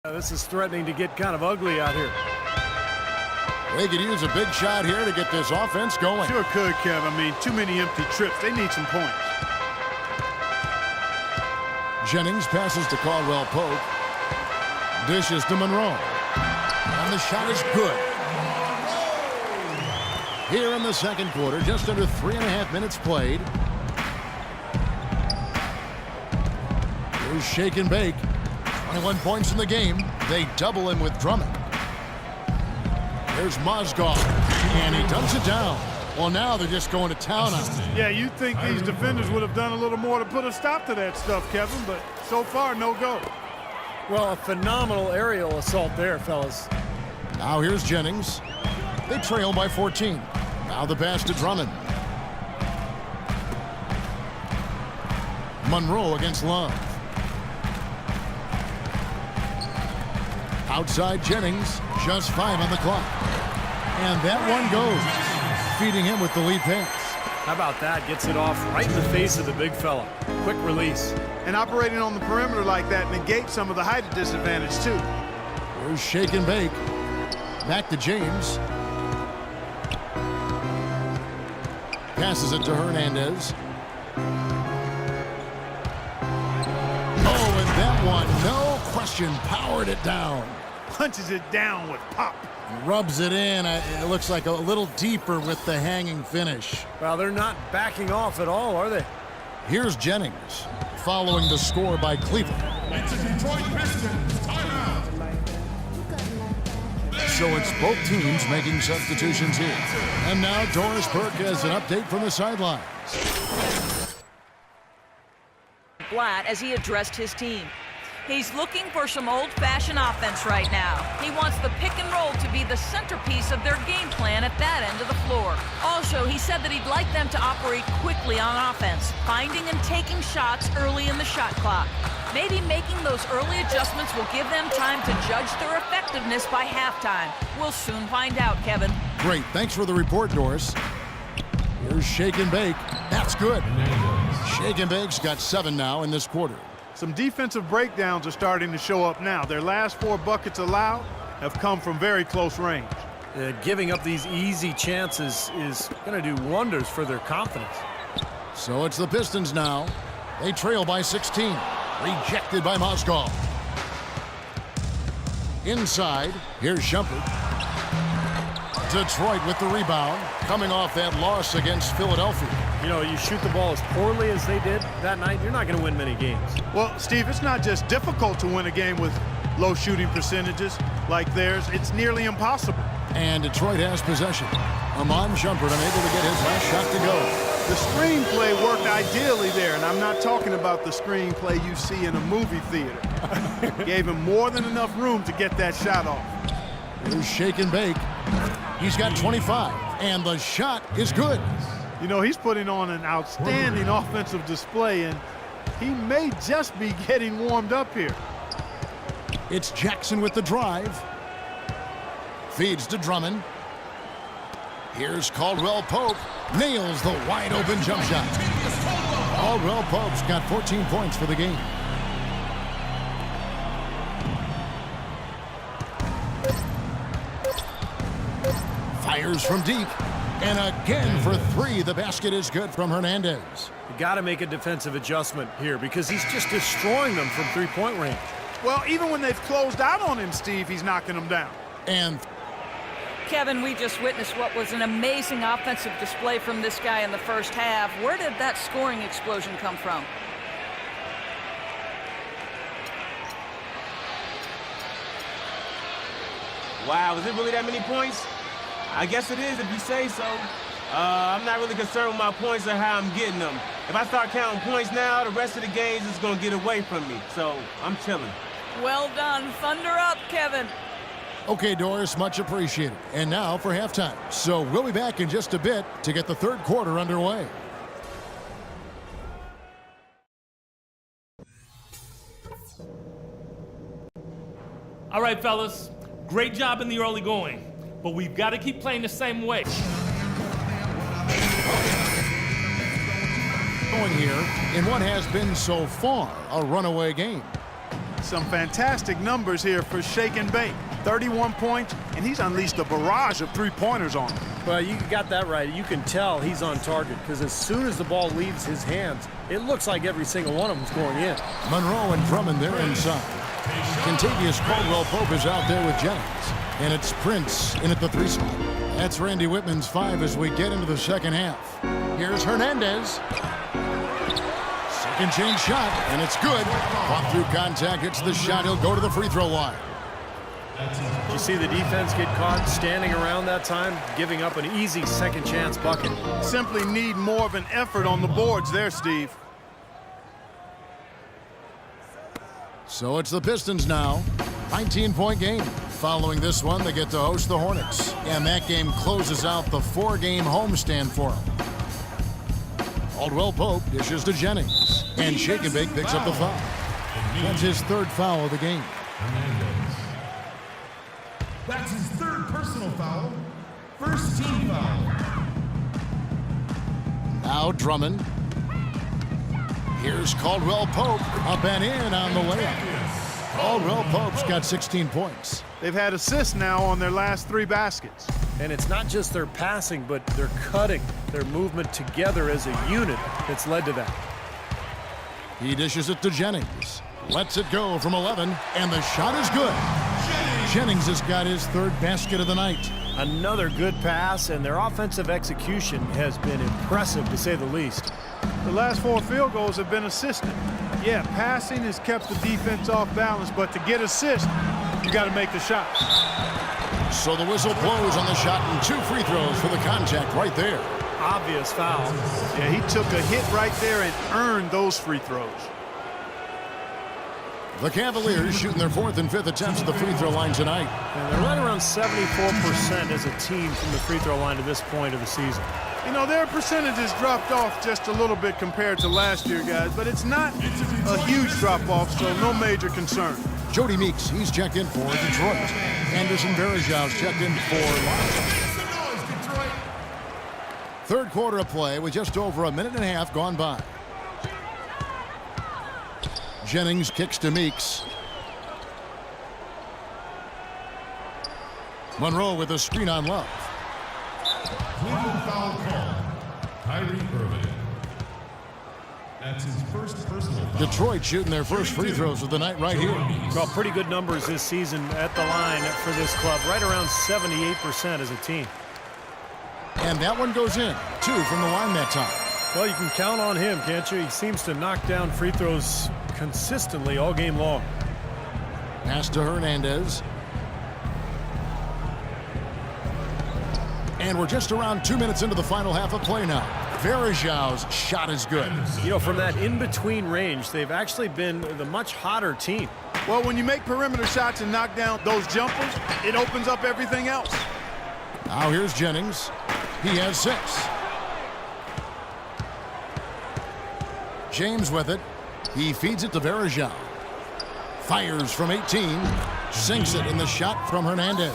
This is threatening to get kind of ugly out here. They could use a big shot here to get this offense going. Sure could, Kev. I mean, too many empty trips. They need some points. Jennings passes to Caldwell Pope. Dishes to Monroe. And the shot is good. Here in the second quarter, just under 3.5 minutes played. Here's Shake and Bake. 21 points in the game. They double him with Drummond. There's Mozgov, and he dumps it down. Well, now they're just going to town on him. Yeah, you'd think these defenders would have done a little more to put a stop to that stuff, Kevin, but so far, no go. Well, a phenomenal aerial assault there, fellas. Now here's Jennings. They trail by 14. Now the pass to Drummond. Monroe against Love. Outside Jennings, just 5 on the clock. And that one goes, feeding him with the lead pass. How about that? Gets it off right in the face of the big fella. Quick release. And operating on the perimeter like that negates some of the height disadvantage, too. Here's Shake and Bake. Back to James. Passes it to Hernandez. Oh, and that one, no question, powered it down. Punches it down with pop. Rubs it in. It looks like a little deeper with the hanging finish. Well, they're not backing off at all, are they? Here's Jennings, following the score by Cleveland. It's a Detroit Pistons timeout. So it's both teams making substitutions here. And now Doris Burke has an update from the sidelines. Blatt as he addressed his team. He's looking for some old-fashioned offense right now. He wants the pick and roll to be the centerpiece of their game plan at that end of the floor. Also, he said that he'd like them to operate quickly on offense, finding and taking shots early in the shot clock. Maybe making those early adjustments will give them time to judge their effectiveness by halftime. We'll soon find out, Kevin. Great. Thanks for the report, Doris. Here's Shake and Bake. That's good. Shake and Bake's got 7 now in this quarter. Some defensive breakdowns are starting to show up now. Their last 4 buckets allowed have come from very close range. Giving up these easy chances is going to do wonders for their confidence. So it's the Pistons now. They trail by 16. Rejected by Mozgov. Inside, here's Shumpert. Detroit with the rebound, coming off that loss against Philadelphia. You know, you shoot the ball as poorly as they did that night, you're not going to win many games. Well, Steve, it's not just difficult to win a game with low shooting percentages like theirs. It's nearly impossible. And Detroit has possession. Iman Shumpert unable to get his last shot to go. The screenplay worked ideally there, and I'm not talking about the screenplay you see in a movie theater. Gave him more than enough room to get that shot off. Here's Shake and Bake. He's got 25, and the shot is good. You know, he's putting on an outstanding offensive display, and he may just be getting warmed up here. It's Jackson with the drive. Feeds to Drummond. Here's Caldwell Pope. Nails the wide-open jump shot. Caldwell Pope's got 14 points for the game. Fires from deep. And again for 3. The basket is good from Hernandez. You got to make a defensive adjustment here because he's just destroying them from three-point range. Well, even when they've closed out on him, Steve, he's knocking them down. And Kevin, we just witnessed what was an amazing offensive display from this guy in the first half. Where did that scoring explosion come from? Wow, is it really that many points? I guess it is if you say so. I'm not really concerned with my points or how I'm getting them. If I start counting points now, the rest of the games is going to get away from me. So I'm chilling. Well done. Thunder up, Kevin. okay, Doris, much appreciated. And now for halftime. So we'll be back in just a bit to get the third quarter underway. All right, fellas, great job in the early going, but we've got to keep playing the same way. Going here in what has been so far a runaway game. Some fantastic numbers here for Shake and Bake. 31 points, and he's unleashed a barrage of three-pointers on him. Well, you got that right. You can tell he's on target because as soon as the ball leaves his hands, it looks like every single one of them is going in. Monroe and Drummond, they're inside. Contavious Caldwell-Pope is out there with Jennings. And it's Prince in at the 3 spot. That's Randy Whitman's 5 as we get into the second half. Here's Hernandez. Second chance shot, and it's good. Fought through contact, hits the shot. He'll go to the free throw line. You see the defense get caught standing around that time, giving up an easy second chance bucket. Simply need more of an effort on the boards there, Steve. So it's the Pistons now. 19-point game. Following this one, they get to host the Hornets. And that game closes out the 4-game homestand for them. Caldwell-Pope dishes to Jennings. And Shake and Bake picks up the foul. That's his 3rd foul of the game. That's his 3rd personal foul. 1st team foul. Now Drummond. Here's Caldwell-Pope. Up and in on the layup. Caldwell-Pope's got 16 points. They've had assists now on their last 3 baskets. And it's not just their passing, but their cutting, their movement together as a unit that's led to that. He dishes it to Jennings. Lets it go from 11, and the shot is good. Jennings has got his 3rd basket of the night. Another good pass, and their offensive execution has been impressive, to say the least. The last 4 field goals have been assisted. Yeah, passing has kept the defense off balance, but to get assists, you got to make the shots. So the whistle blows on the shot, and 2 free throws for the contact right there. Obvious foul. Yeah, he took a hit right there and earned those free throws. The Cavaliers shooting their 4th and 5th attempts at the free throw line tonight. And they're right around 74% as a team from the free throw line to this point of the season. You know, their percentages dropped off just a little bit compared to last year, guys, but it's not a huge drop-off, so no major concern. Jody Meeks, he's checked in for Detroit. Anderson Varejão's checked in for Los. 3rd quarter of play with just over a minute and a half gone by. Jennings kicks to Meeks. Monroe with a screen on Love. Cleveland foul call. Kyrie Irving. That's his 1st personal foul. Detroit shooting their first free throws of the night right here. Well, pretty good numbers this season at the line for this club, right around 78% as a team. And that one goes in. 2 from the line that time. Well, you can count on him, can't you? He seems to knock down free throws consistently all game long. Pass to Hernandez. And we're just around 2 minutes into the final half of play now. Varejão's shot is good. You know, from that in-between range, they've actually been the much hotter team. Well, when you make perimeter shots and knock down those jumpers, it opens up everything else. Now here's Jennings. He has 6. James with it. He feeds it to Varejão. Fires from 18. Sinks it in the shot from Hernandez.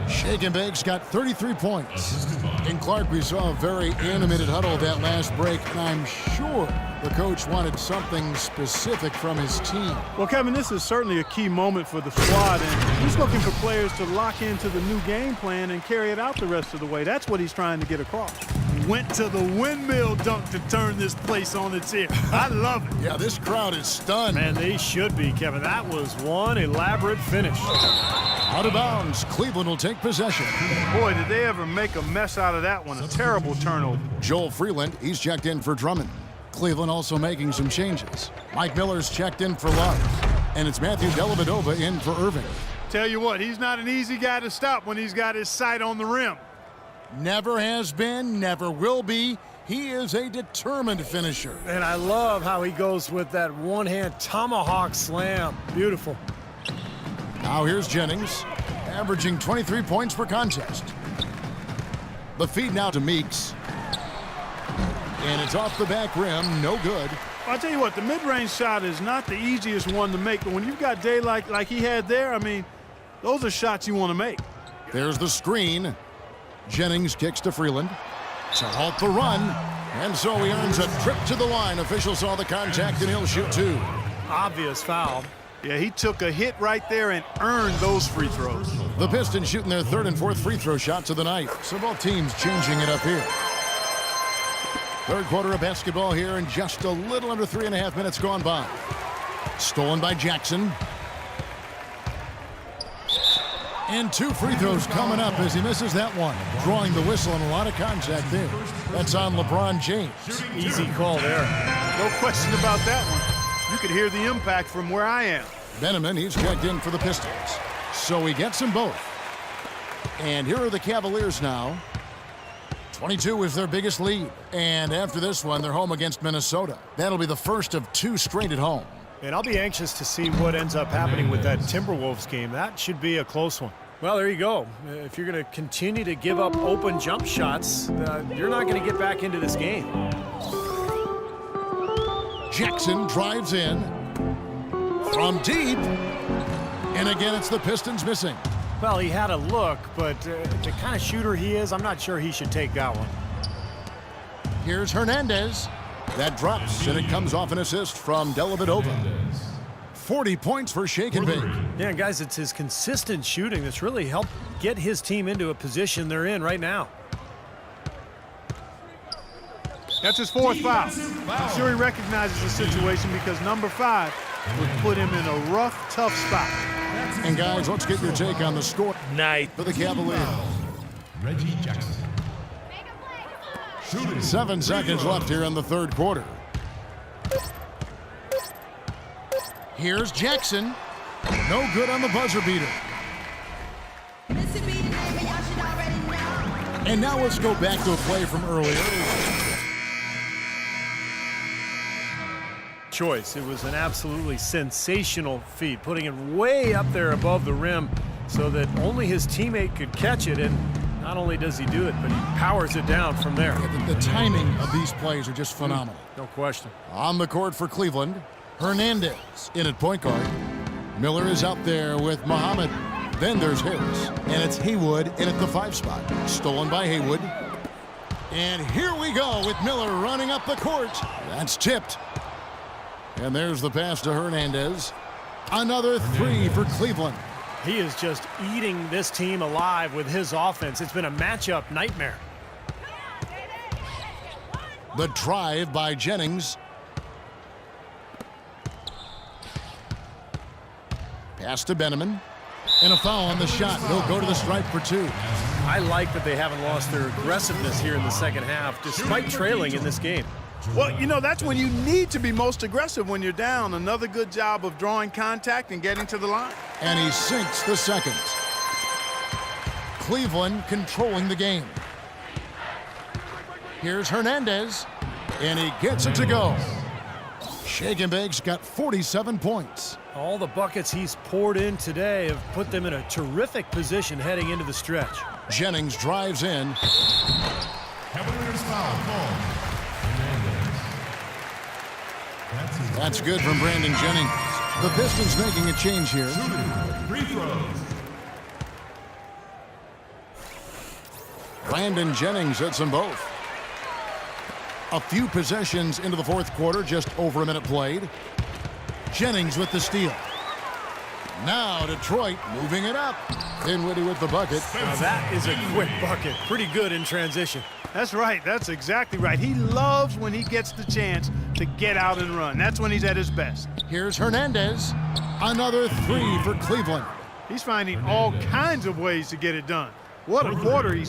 Shake and Bake's got 33 points. In Clark, we saw a very animated huddle that last break, and I'm sure the coach wanted something specific from his team. Well, Kevin, this is certainly a key moment for the squad, and he's looking for players to lock into the new game plan and carry it out the rest of the way. That's what he's trying to get across. Went to the windmill dunk to turn this place on its ear. I love it. Yeah, this crowd is stunned. Man, they should be, Kevin. That was one elaborate finish. Out of bounds. Cleveland will take possession. Boy, did they ever make a mess out of that one. A terrible turnover. Joel Freeland, he's checked in for Drummond. Cleveland also making some changes. Mike Miller's checked in for Love. And it's Matthew Dellavedova in for Irving. Tell you what, he's not an easy guy to stop when he's got his sight on the rim. Never has been, never will be. He is a determined finisher. And I love how he goes with that one-hand tomahawk slam. Beautiful. Now here's Jennings, averaging 23 points per contest. The feed now to Meeks. And it's off the back rim, no good. I'll tell you what, the mid-range shot is not the easiest one to make, but when you've got daylight like he had there, I mean, those are shots you want to make. There's the screen. Jennings kicks to Freeland to halt the run. And so he earns a trip to the line. Official saw the contact and he'll shoot 2. Obvious foul. Yeah, he took a hit right there and earned those free throws. The Pistons shooting their 3rd and 4th free throw shots of the night. So both teams changing it up here. 3rd quarter of basketball here and just a little under 3.5 minutes gone by. Stolen by Jackson. And 2 free throws coming up as he misses that one. Drawing the whistle and a lot of contact there. That's on LeBron James. Easy call there. No question about that one. You could hear the impact from where I am. Benjamin, he's checked in for the Pistons. So he gets them both. And here are the Cavaliers now. 22 is their biggest lead. And after this one, they're home against Minnesota. That'll be the first of 2 straight at home. And I'll be anxious to see what ends up happening with that Timberwolves game. That should be a close one. Well, there you go. If you're going to continue to give up open jump shots, you're not going to get back into this game. Jackson drives in from deep. And again, it's the Pistons missing. Well, he had a look, but the kind of shooter he is, I'm not sure he should take that one. Here's Hernandez. That drops, and it comes off an assist from Dellavedova. 40 points for Shake and Bake. Yeah, guys, it's his consistent shooting that's really helped get his team into a position they're in right now. That's his 4th foul. I'm sure he recognizes the situation because number 5 would put him in a rough, tough spot. And guys, let's get your take on the score Night. for the Cavaliers. Reggie Jackson. 7 seconds left here in the 3rd quarter. Here's Jackson. No good on the buzzer beater. And now let's go back to a play from earlier. Choice. It was an absolutely sensational feat, putting it way up there above the rim so that only his teammate could catch it. And not only does he do it, but he powers it down from there. The timing of these plays are just phenomenal. No question. On the court for Cleveland, Hernandez in at point guard. Miller is out there with Muhammad. Then there's Harris, and it's Haywood in at the 5 spot. Stolen by Haywood. And here we go with Miller running up the court. That's tipped. And there's the pass to Hernandez. Another 3 for Cleveland. He is just eating this team alive with his offense. It's been a matchup nightmare. The drive by Jennings. Pass to Benjamin. And a foul on the shot. He'll go to the stripe for 2. I like that they haven't lost their aggressiveness here in the second half, despite trailing in this game. Well, you know, that's when you need to be most aggressive when you're down. Another good job of drawing contact and getting to the line. And he sinks the second. Cleveland controlling the game. Here's Hernandez, and he gets it to go. Shake and Bake's got 47 points. All the buckets he's poured in today have put them in a terrific position heading into the stretch. Jennings drives in. Cavaliers foul call. That's good from Brandon Jennings. The Pistons making a change here. Free throws. Brandon Jennings hits them both. A few possessions into the 4th quarter, just over a minute played. Jennings with the steal. Now Detroit moving it up. Dinwiddie with the bucket. Now that is a quick bucket. Pretty good in transition. That's right. That's exactly right. He loves when he gets the chance to get out and run. That's when he's at his best. Here's Hernandez. Another 3 for Cleveland. He's finding all kinds of ways to get it done. What a quarter he's